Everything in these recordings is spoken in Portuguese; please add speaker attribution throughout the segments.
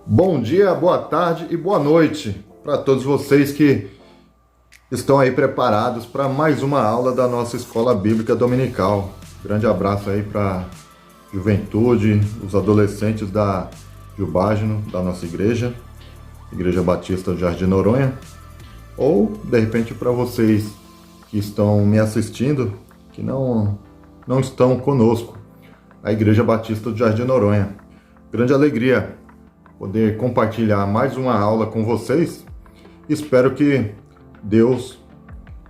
Speaker 1: Bom dia, boa tarde e boa noite para todos vocês que estão aí preparados para mais uma aula da nossa Escola Bíblica Dominical. Grande abraço aí para a juventude, os adolescentes da Jubágino, da nossa igreja, Igreja Batista do Jardim Noronha, ou de repente para vocês que estão me assistindo, que não estão conosco, a Igreja Batista do Jardim Noronha. Grande alegria poder compartilhar mais uma aula com vocês. Espero que Deus,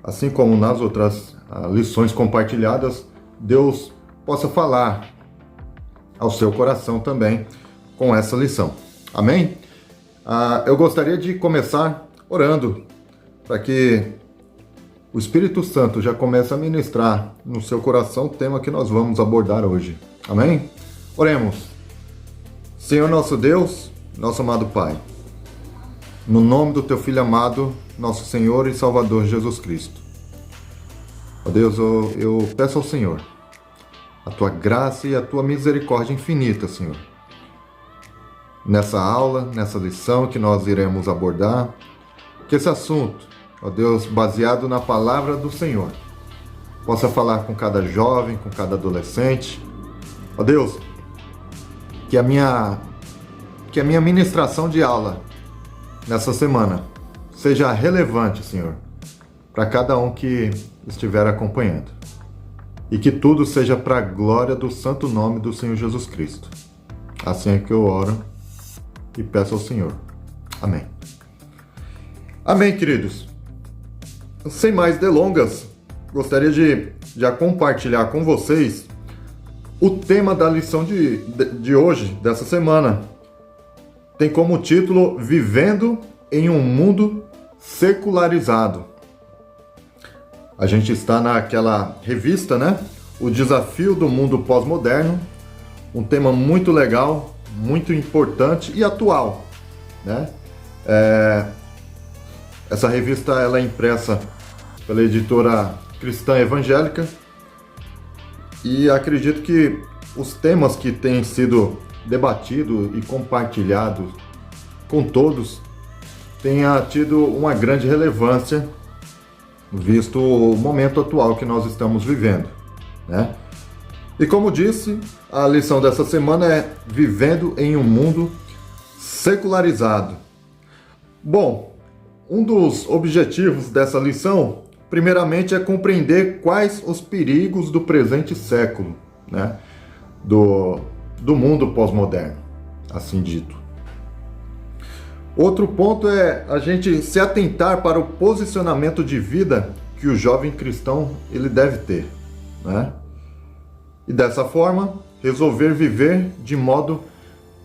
Speaker 1: assim como nas outras lições compartilhadas, Deus possa falar ao seu coração também com essa lição. Amém? Eu gostaria de começar orando para que o Espírito Santo já comece a ministrar no seu coração o tema que nós vamos abordar hoje. Amém? Oremos. Senhor nosso Deus, nosso amado Pai, no nome do Teu Filho amado, nosso Senhor e Salvador Jesus Cristo. Ó Deus, eu peço ao Senhor a Tua graça e a Tua misericórdia infinita, Senhor, nessa aula, nessa lição que nós iremos abordar, que esse assunto, ó Deus, baseado na palavra do Senhor, possa falar com cada jovem, com cada adolescente. Ó Deus, que a minha ministração de aula nessa semana seja relevante, Senhor, para cada um que estiver acompanhando. E que tudo seja para a glória do santo nome do Senhor Jesus Cristo. Assim é que eu oro e peço ao Senhor. Amém. Amém, queridos. Sem mais delongas, gostaria de já compartilhar com vocês o tema da lição de hoje, dessa semana. Tem como título Vivendo em um Mundo Secularizado. A gente está naquela revista, né? O Desafio do Mundo Pós-Moderno. Um tema muito legal, muito importante e atual, né? Essa revista ela é impressa pela editora Cristã Evangélica e acredito que os temas que têm sido debatidos e compartilhados com todos tenha tido uma grande relevância, visto o momento atual que nós estamos vivendo, né? E como disse, a lição dessa semana é Vivendo em um Mundo Secularizado. Bom, um dos objetivos dessa lição, primeiramente, é compreender quais os perigos do presente século, né? Do mundo pós-moderno, assim dito. Outro ponto é a gente se atentar para o posicionamento de vida que o jovem cristão ele deve ter, né? E dessa forma, resolver viver de modo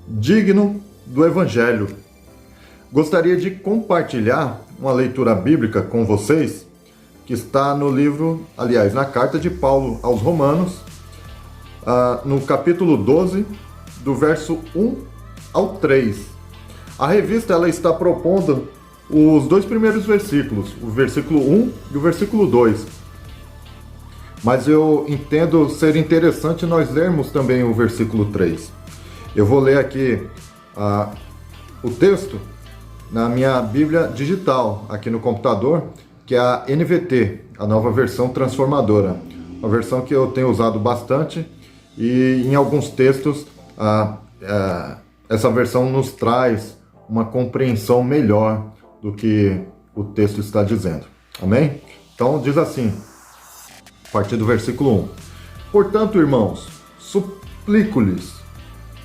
Speaker 1: digno do Evangelho. Gostaria de compartilhar uma leitura bíblica com vocês, que está no livro, aliás, na carta de Paulo aos Romanos, no capítulo 12, do verso 1 ao 3. A revista ela está propondo os dois primeiros versículos, o versículo 1 e o versículo 2. Mas eu entendo ser interessante nós lermos também o versículo 3. Eu vou ler aqui o texto na minha Bíblia digital, aqui no computador, que é a NVT, a nova versão transformadora. Uma versão que eu tenho usado bastante e em alguns textos essa versão nos traz uma compreensão melhor do que o texto está dizendo. Amém? Então diz assim, a partir do versículo 1. Portanto, irmãos, suplico-lhes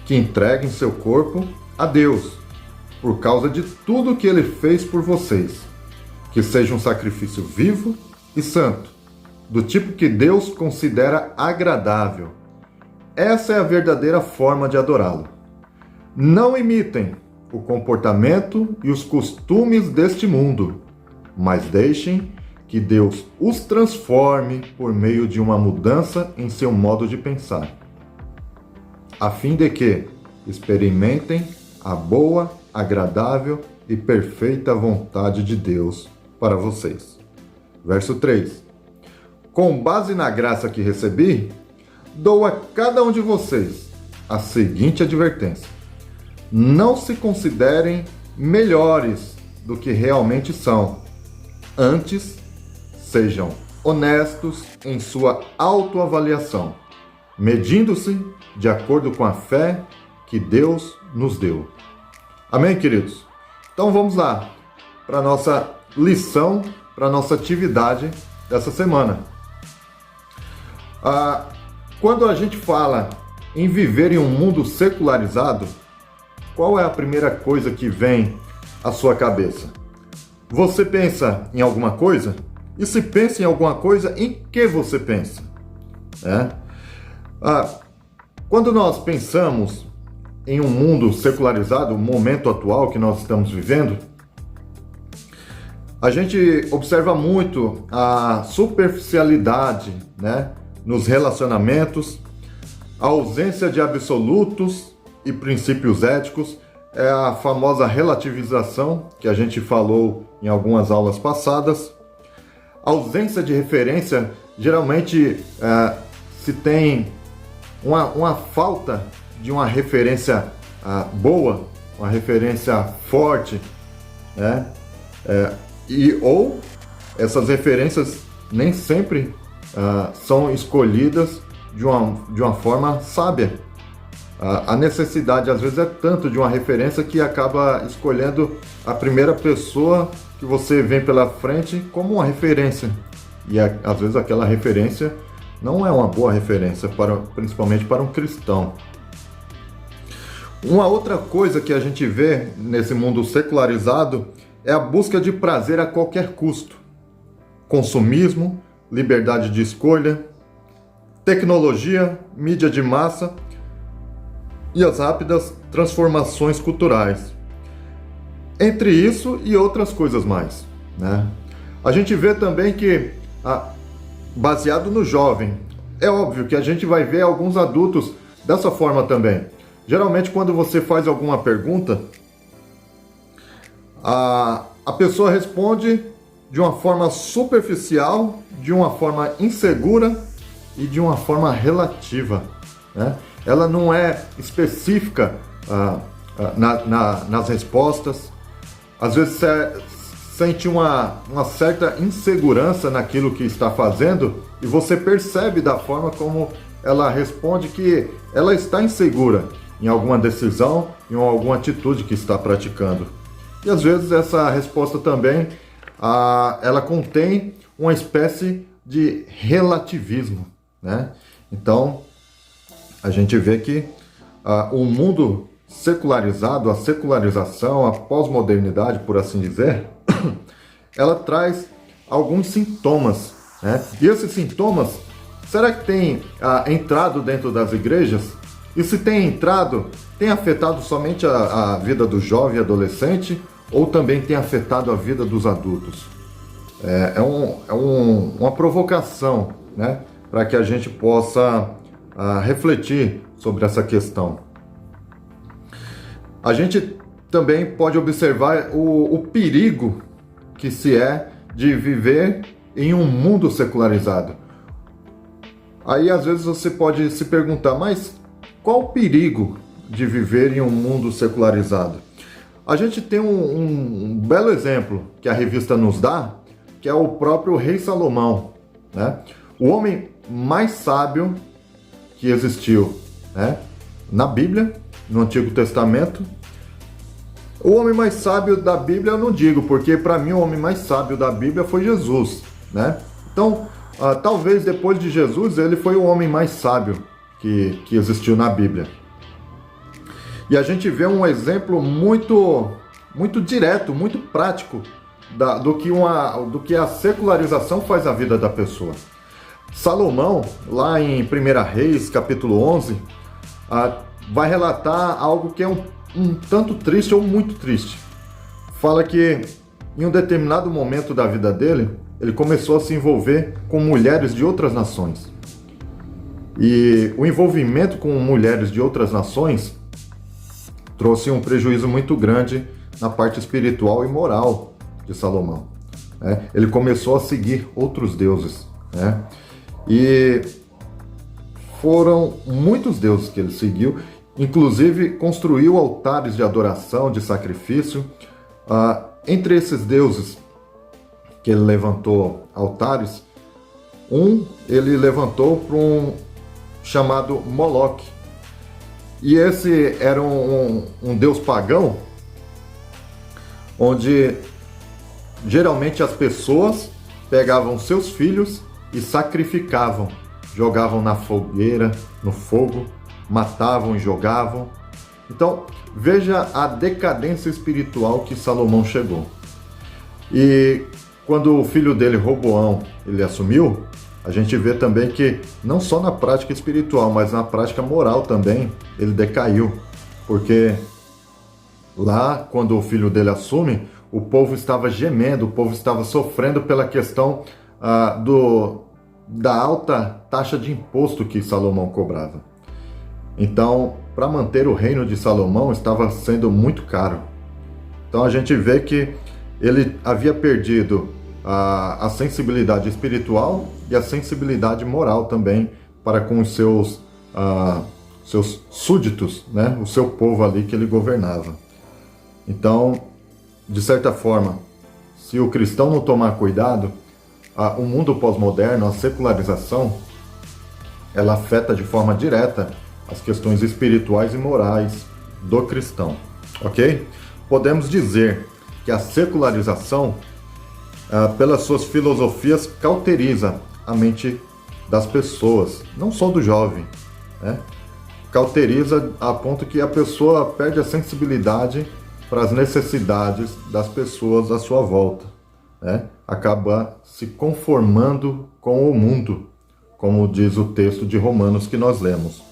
Speaker 1: que entreguem seu corpo a Deus, por causa de tudo que Ele fez por vocês, que seja um sacrifício vivo e santo, do tipo que Deus considera agradável. Essa é a verdadeira forma de adorá-lo. Não imitem o comportamento e os costumes deste mundo, mas deixem que Deus os transforme por meio de uma mudança em seu modo de pensar, a fim de que experimentem a boa, agradável e perfeita vontade de Deus para vocês. Verso 3. Com base na graça que recebi, dou a cada um de vocês a seguinte advertência: não se considerem melhores do que realmente são. Antes, sejam honestos em sua autoavaliação, medindo-se de acordo com a fé que Deus nos deu. Amém, queridos? Então vamos lá para a nossa lição, para a nossa atividade dessa semana. Quando a gente fala em viver em um mundo secularizado, qual é a primeira coisa que vem à sua cabeça? Você pensa em alguma coisa? E se pensa em alguma coisa, em que você pensa? Quando nós pensamos em um mundo secularizado, o momento atual que nós estamos vivendo, a gente observa muito a superficialidade, nos relacionamentos, a ausência de absolutos e princípios éticos, é a famosa relativização que a gente falou em algumas aulas passadas. A ausência de referência, geralmente se tem uma falta de uma referência boa, uma referência forte, ou essas referências nem sempre são escolhidas de uma forma sábia. A necessidade às vezes é tanto de uma referência que acaba escolhendo a primeira pessoa que você vê pela frente como uma referência. E às vezes aquela referência não é uma boa referência, principalmente para um cristão. Uma outra coisa que a gente vê nesse mundo secularizado é a busca de prazer a qualquer custo. Consumismo, liberdade de escolha, tecnologia, mídia de massa e as rápidas transformações culturais. Entre isso e outras coisas mais. A gente vê também que, baseado no jovem, é óbvio que a gente vai ver alguns adultos dessa forma também. Geralmente, quando você faz alguma pergunta, a pessoa responde de uma forma superficial, de uma forma insegura e de uma forma relativa. Ela não é específica nas respostas. Às vezes sente uma certa insegurança naquilo que está fazendo e você percebe da forma como ela responde que ela está insegura em alguma decisão, em alguma atitude que está praticando. E às vezes essa resposta também ela contém uma espécie de relativismo. Então a gente vê que o mundo secularizado, a secularização, a pós-modernidade, por assim dizer, ela traz alguns sintomas. E esses sintomas, será que tem entrado dentro das igrejas? E se tem entrado, tem afetado somente a vida do jovem e adolescente ou também tem afetado a vida dos adultos? Uma provocação, para que a gente possa refletir sobre essa questão. A gente também pode observar o perigo que se é de viver em um mundo secularizado. Aí às vezes você pode se perguntar, mas qual o perigo de viver em um mundo secularizado? A gente tem um belo exemplo que a revista nos dá, que é o próprio rei Salomão, o homem mais sábio que existiu, na Bíblia, no Antigo Testamento. O homem mais sábio da Bíblia eu não digo, porque para mim o homem mais sábio da Bíblia foi Jesus, Então, talvez depois de Jesus ele foi o homem mais sábio que existiu na Bíblia. E a gente vê um exemplo muito direto, muito prático do que a secularização faz na vida da pessoa. Salomão, lá em 1 Reis, capítulo 11, vai relatar algo que é um tanto triste ou muito triste. Fala que em um determinado momento da vida dele, ele começou a se envolver com mulheres de outras nações. E o envolvimento com mulheres de outras nações trouxe um prejuízo muito grande na parte espiritual e moral de Salomão. Ele começou a seguir outros deuses. E foram muitos deuses que ele seguiu, inclusive construiu altares de adoração, de sacrifício. Entre esses deuses que ele levantou altares, ele levantou para um chamado Moloque. E esse era um deus pagão, onde geralmente as pessoas pegavam seus filhos e sacrificavam, jogavam na fogueira, no fogo, matavam e jogavam. Então, veja a decadência espiritual que Salomão chegou. E quando o filho dele, Roboão, ele assumiu, a gente vê também que não só na prática espiritual, mas na prática moral também, ele decaiu. Porque lá, quando o filho dele assume, o povo estava gemendo, o povo estava sofrendo pela questão da alta taxa de imposto que Salomão cobrava. Então, para manter o reino de Salomão estava sendo muito caro. Então a gente vê que ele havia perdido a sensibilidade espiritual e a sensibilidade moral também para com os seus súditos, né? O seu povo ali que ele governava. Então, de certa forma, se o cristão não tomar cuidado, o mundo pós-moderno, a secularização, ela afeta de forma direta as questões espirituais e morais do cristão, ok? Podemos dizer que a secularização, pelas suas filosofias, cauteriza a mente das pessoas, não só do jovem, né? Cauteriza a ponto que a pessoa perde a sensibilidade para as necessidades das pessoas à sua volta, né? Acaba se conformando com o mundo, como diz o texto de Romanos que nós lemos.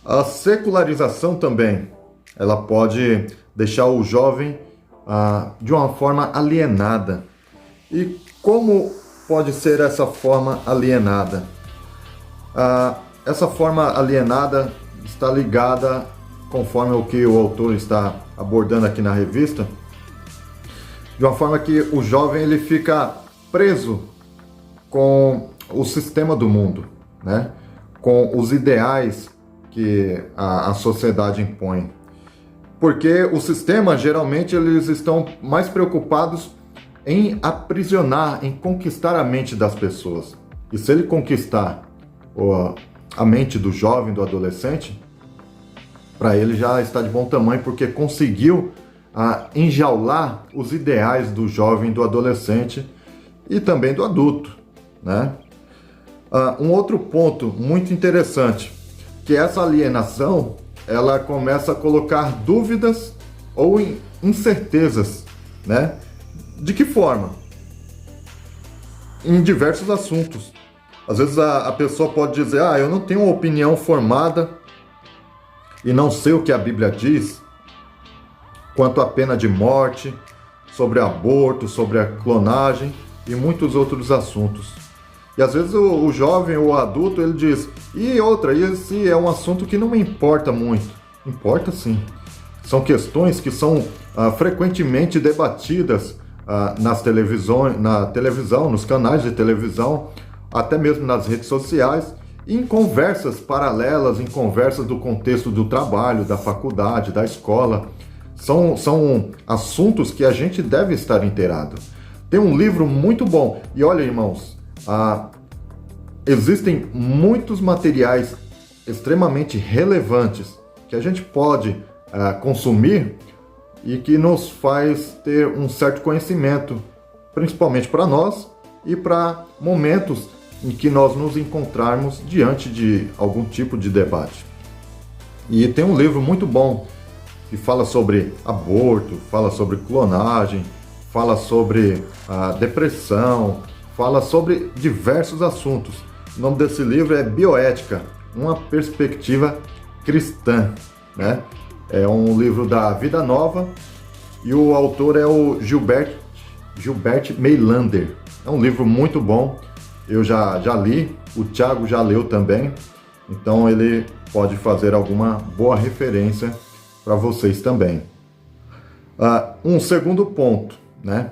Speaker 1: A secularização também, ela pode deixar o jovem de uma forma alienada. E como pode ser essa forma alienada? Essa forma alienada está ligada, conforme o que o autor está abordando aqui na revista, de uma forma que o jovem ele fica preso com o sistema do mundo, né? Com os ideais que a sociedade impõe. Porque o sistema, geralmente, eles estão mais preocupados em aprisionar, em conquistar a mente das pessoas. E se ele conquistar a mente do jovem, do adolescente, para ele já está de bom tamanho, porque conseguiu enjaular os ideais do jovem, do adolescente e também do adulto, né? Um outro ponto muito interessante, que essa alienação, ela começa a colocar dúvidas ou incertezas, né? De que forma? Em diversos assuntos. Às vezes a pessoa pode dizer, eu não tenho uma opinião formada e não sei o que a Bíblia diz quanto à pena de morte, sobre aborto, sobre a clonagem e muitos outros assuntos. E às vezes o jovem ou o adulto, ele diz, esse é um assunto que não me importa muito. Importa sim. São questões que são frequentemente debatidas na televisão, nos canais de televisão, até mesmo nas redes sociais, e em conversas paralelas, em conversas do contexto do trabalho, da faculdade, da escola. São assuntos que a gente deve estar inteirado. Tem um livro muito bom, e olha, irmãos, existem muitos materiais extremamente relevantes que a gente pode consumir e que nos faz ter um certo conhecimento, principalmente para nós e para momentos em que nós nos encontrarmos diante de algum tipo de debate. E tem um livro muito bom que fala sobre aborto, fala sobre clonagem, fala sobre depressão, fala sobre diversos assuntos. O nome desse livro é Bioética, uma perspectiva cristã, né? É um livro da Vida Nova e o autor é o Gilbert Meilander. É um livro muito bom, eu já li, o Thiago já leu também, então ele pode fazer alguma boa referência para vocês também. Um segundo ponto, né,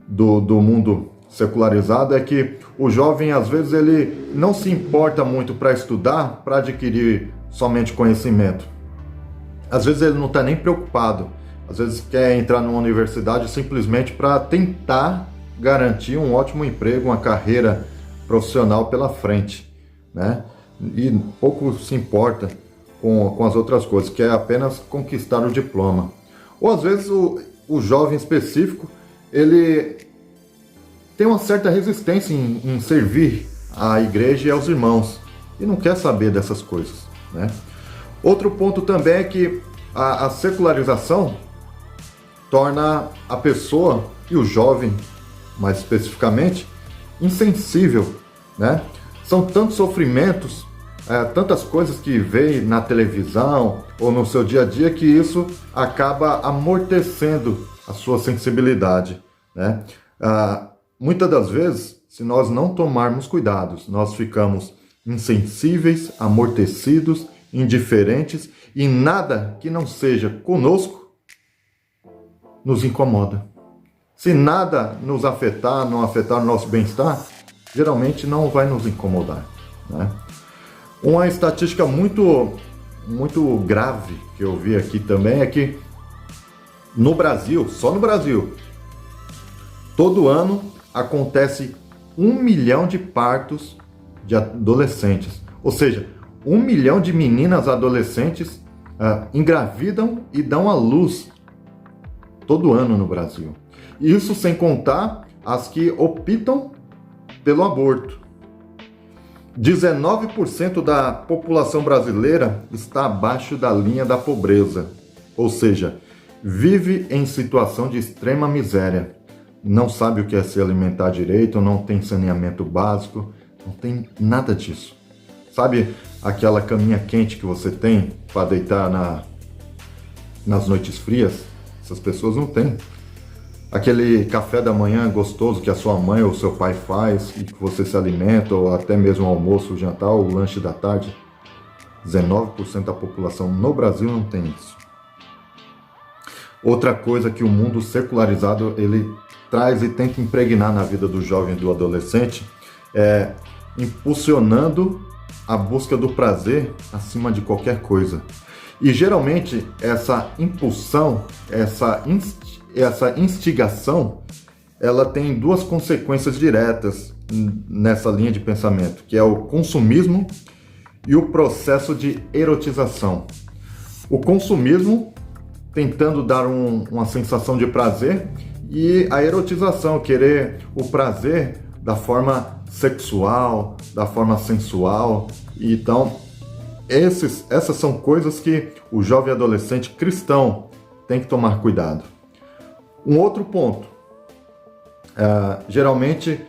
Speaker 1: do mundo secularizado é que o jovem, às vezes, ele não se importa muito para estudar, para adquirir somente conhecimento. Às vezes ele não está nem preocupado, às vezes quer entrar numa universidade simplesmente para tentar garantir um ótimo emprego, uma carreira profissional pela frente, né? E pouco se importa com as outras coisas, que é apenas conquistar o diploma. Ou às vezes o jovem específico, ele tem uma certa resistência em servir à igreja e aos irmãos, e não quer saber dessas coisas, né? Outro ponto também é que a secularização torna a pessoa, e o jovem mais especificamente, insensível, né? São tantos sofrimentos, tantas coisas que vê na televisão ou no seu dia a dia, que isso acaba amortecendo a sua sensibilidade, né? Muitas das vezes, se nós não tomarmos cuidados, nós ficamos insensíveis, amortecidos, indiferentes, e nada que não seja conosco nos incomoda. Se nada nos afetar, não afetar o nosso bem-estar, geralmente não vai nos incomodar, né? Uma estatística muito grave que eu vi aqui também é que no Brasil, só no Brasil, todo ano acontece 1 milhão de partos de adolescentes. Ou seja, 1 milhão de meninas adolescentes engravidam e dão à luz todo ano no Brasil. Isso sem contar as que optam pelo aborto. 19% da população brasileira está abaixo da linha da pobreza, ou seja, vive em situação de extrema miséria. Não sabe o que é se alimentar direito, não tem saneamento básico, não tem nada disso. Sabe aquela caminha quente que você tem para deitar nas noites frias? Essas pessoas não têm. Aquele café da manhã gostoso que a sua mãe ou seu pai faz e que você se alimenta, ou até mesmo o almoço, o jantar ou o lanche da tarde, 19% da população no Brasil não tem isso. Outra coisa que o mundo secularizado ele traz e tenta impregnar na vida do jovem e do adolescente é impulsionando a busca do prazer acima de qualquer coisa. E geralmente essa impulsão, essa instigação, ela tem duas consequências diretas nessa linha de pensamento, que é o consumismo e o processo de erotização. O consumismo tentando dar uma sensação de prazer, e a erotização, querer o prazer da forma sexual, da forma sensual. Então, essas são coisas que o jovem adolescente cristão tem que tomar cuidado. Um outro ponto, geralmente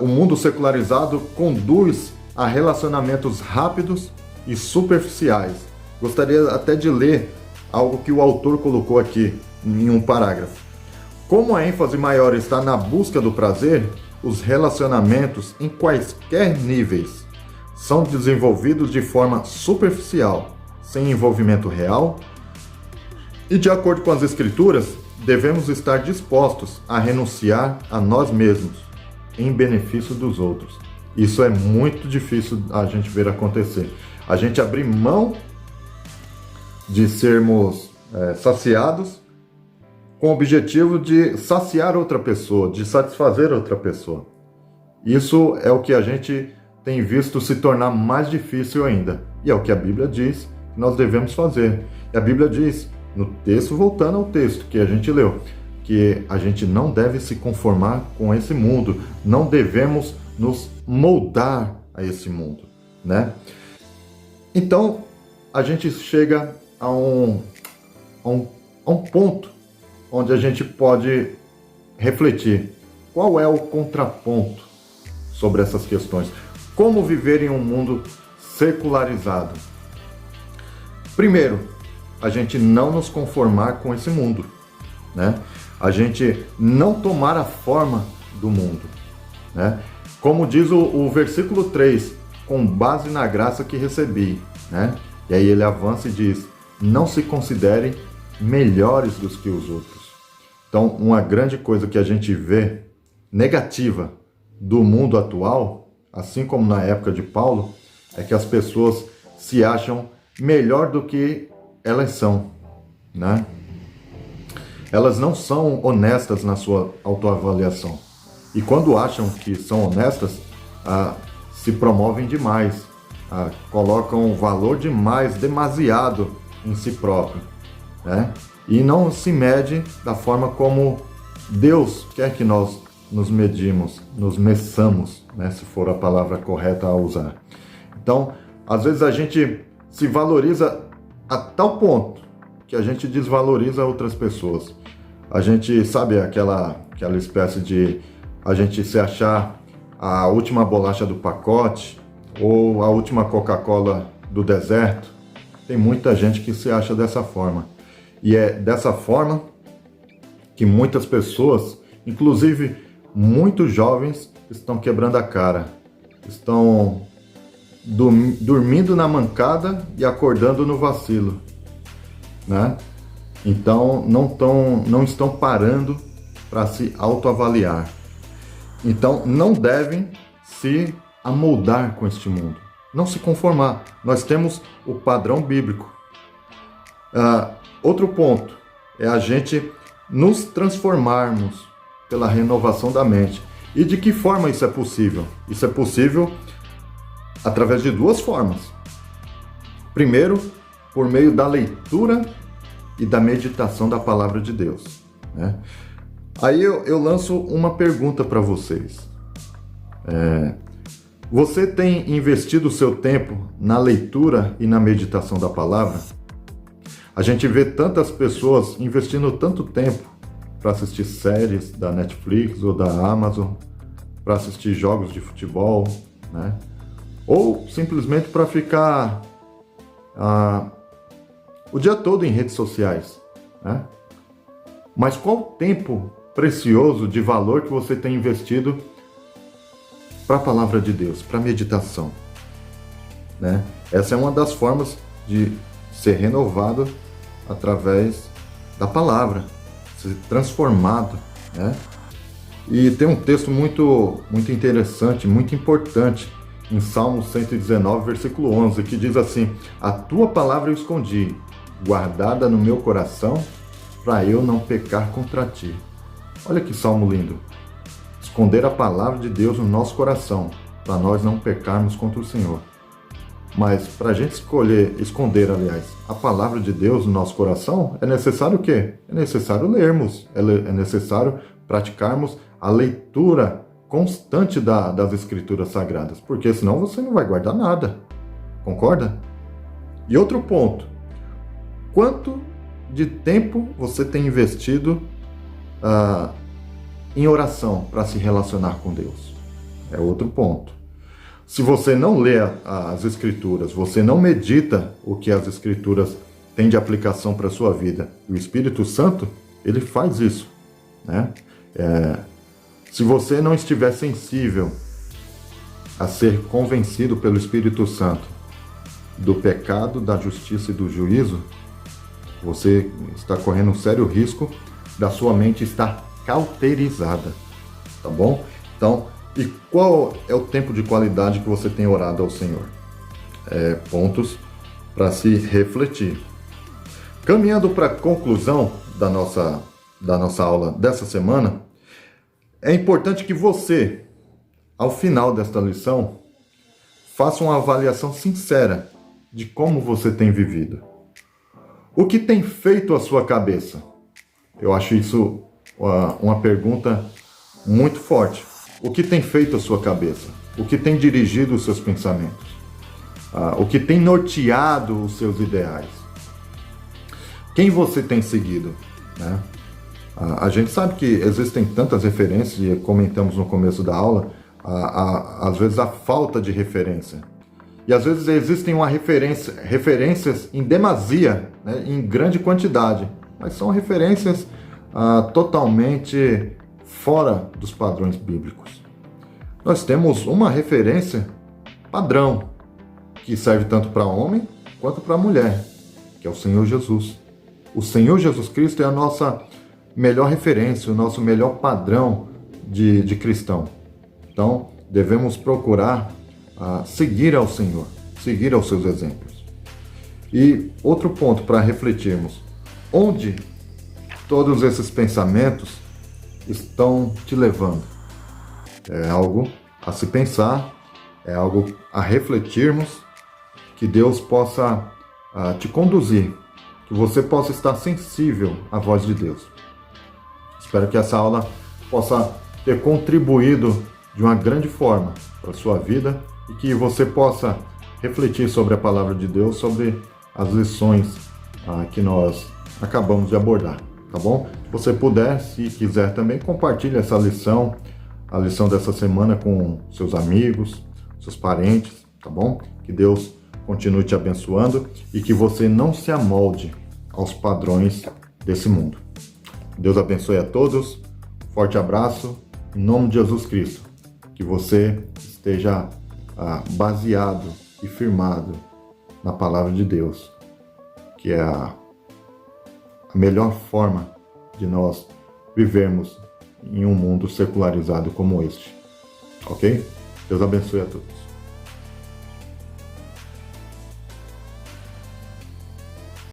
Speaker 1: o mundo secularizado conduz a relacionamentos rápidos e superficiais. Gostaria até de ler algo que o autor colocou aqui em um parágrafo. Como a ênfase maior está na busca do prazer, os relacionamentos em quaisquer níveis são desenvolvidos de forma superficial, sem envolvimento real, e de acordo com as Escrituras, devemos estar dispostos a renunciar a nós mesmos em benefício dos outros. Isso é muito difícil a gente ver acontecer. A gente abrir mão de sermos saciados com o objetivo de saciar outra pessoa, de satisfazer outra pessoa. Isso é o que a gente tem visto se tornar mais difícil ainda. E é o que a Bíblia diz que nós devemos fazer. E a Bíblia diz, no texto, voltando ao texto que a gente leu, que a gente não deve se conformar com esse mundo, não devemos nos moldar a esse mundo, né? Então, a gente chega a um ponto onde a gente pode refletir qual é o contraponto sobre essas questões. Como viver em um mundo secularizado? Primeiro, a gente não nos conformar com esse mundo, né? A gente não tomar a forma do mundo, né? Como diz o versículo 3, com base na graça que recebi, né? E aí ele avança e diz, não se considerem melhores do que os outros. Então, uma grande coisa que a gente vê negativa do mundo atual, assim como na época de Paulo, é que as pessoas se acham melhor do que elas são, né? Elas não são honestas na sua autoavaliação. E quando acham que são honestas, se promovem demais, colocam valor demasiado em si próprio, né? E não se mede da forma como Deus quer que nós nos medimos, nos meçamos, né? Se for a palavra correta a usar. Então, às vezes a gente se valoriza a tal ponto que a gente desvaloriza outras pessoas. A gente sabe aquela espécie de a gente se achar a última bolacha do pacote ou a última Coca-Cola do deserto. Tem muita gente que se acha dessa forma. E é dessa forma que muitas pessoas, inclusive muitos jovens, estão quebrando a cara. Estão dormindo na mancada e acordando no vacilo, né? Então não estão parando para se autoavaliar. Então não devem se amoldar com este mundo, não se conformar. Nós temos o padrão bíblico. Outro ponto é a gente nos transformarmos pela renovação da mente. E de que forma isso é possível? Isso é possível através de duas formas. Primeiro, por meio da leitura e da meditação da palavra de Deus, né? Aí eu lanço uma pergunta para vocês. Você tem investido o seu tempo na leitura e na meditação da palavra? A gente vê tantas pessoas investindo tanto tempo para assistir séries da Netflix ou da Amazon, para assistir jogos de futebol, né? Ou simplesmente para ficar o dia todo em redes sociais, né? Mas qual tempo precioso de valor que você tem investido para a palavra de Deus, para a meditação, né? Essa é uma das formas de ser renovado através da palavra, ser transformado, né? E tem um texto muito interessante, muito importante, em Salmo 119, versículo 11, que diz assim: a tua palavra eu escondi, guardada no meu coração, para eu não pecar contra ti. Olha que salmo lindo. Esconder a palavra de Deus no nosso coração, para nós não pecarmos contra o Senhor. Mas para a gente esconder, a palavra de Deus no nosso coração, é necessário o quê? É necessário lermos, é necessário praticarmos a leitura constante das Escrituras Sagradas, porque senão você não vai guardar nada. Concorda? E outro ponto, quanto de tempo você tem investido em oração para se relacionar com Deus? É outro ponto. Se você não lê as Escrituras, você não medita o que as Escrituras têm de aplicação para a sua vida, o Espírito Santo, ele faz isso, né? Se você não estiver sensível a ser convencido pelo Espírito Santo do pecado, da justiça e do juízo, você está correndo um sério risco da sua mente estar cauterizada, tá bom? Então, e qual é o tempo de qualidade que você tem orado ao Senhor? Pontos para se refletir. Caminhando para a conclusão da nossa aula dessa semana, é importante que você, ao final desta lição, faça uma avaliação sincera de como você tem vivido. O que tem feito a sua cabeça? Eu acho isso uma pergunta muito forte. O que tem feito a sua cabeça? O que tem dirigido os seus pensamentos? O que tem norteado os seus ideais? Quem você tem seguido, né? A gente sabe que existem tantas referências, e comentamos no começo da aula, às vezes a falta de referência. E às vezes existem referências em demasia, né, em grande quantidade, mas são referências totalmente fora dos padrões bíblicos. Nós temos uma referência padrão, que serve tanto para homem quanto para mulher, que é o Senhor Jesus. O Senhor Jesus Cristo é a nossa melhor referência, o nosso melhor padrão de cristão. Então, devemos procurar seguir ao Senhor, seguir aos seus exemplos. E outro ponto para refletirmos: onde todos esses pensamentos estão te levando? É algo a se pensar, é algo a refletirmos, que Deus possa te conduzir, que você possa estar sensível à voz de Deus. Espero que essa aula possa ter contribuído de uma grande forma para a sua vida e que você possa refletir sobre a palavra de Deus, sobre as lições que nós acabamos de abordar, tá bom? Se você puder, se quiser também, compartilhe essa lição, a lição dessa semana com seus amigos, seus parentes, tá bom? Que Deus continue te abençoando e que você não se amolde aos padrões desse mundo. Deus abençoe a todos, forte abraço, em nome de Jesus Cristo. Que você esteja baseado e firmado na palavra de Deus, que é a melhor forma de nós vivermos em um mundo secularizado como este. Ok? Deus abençoe a todos.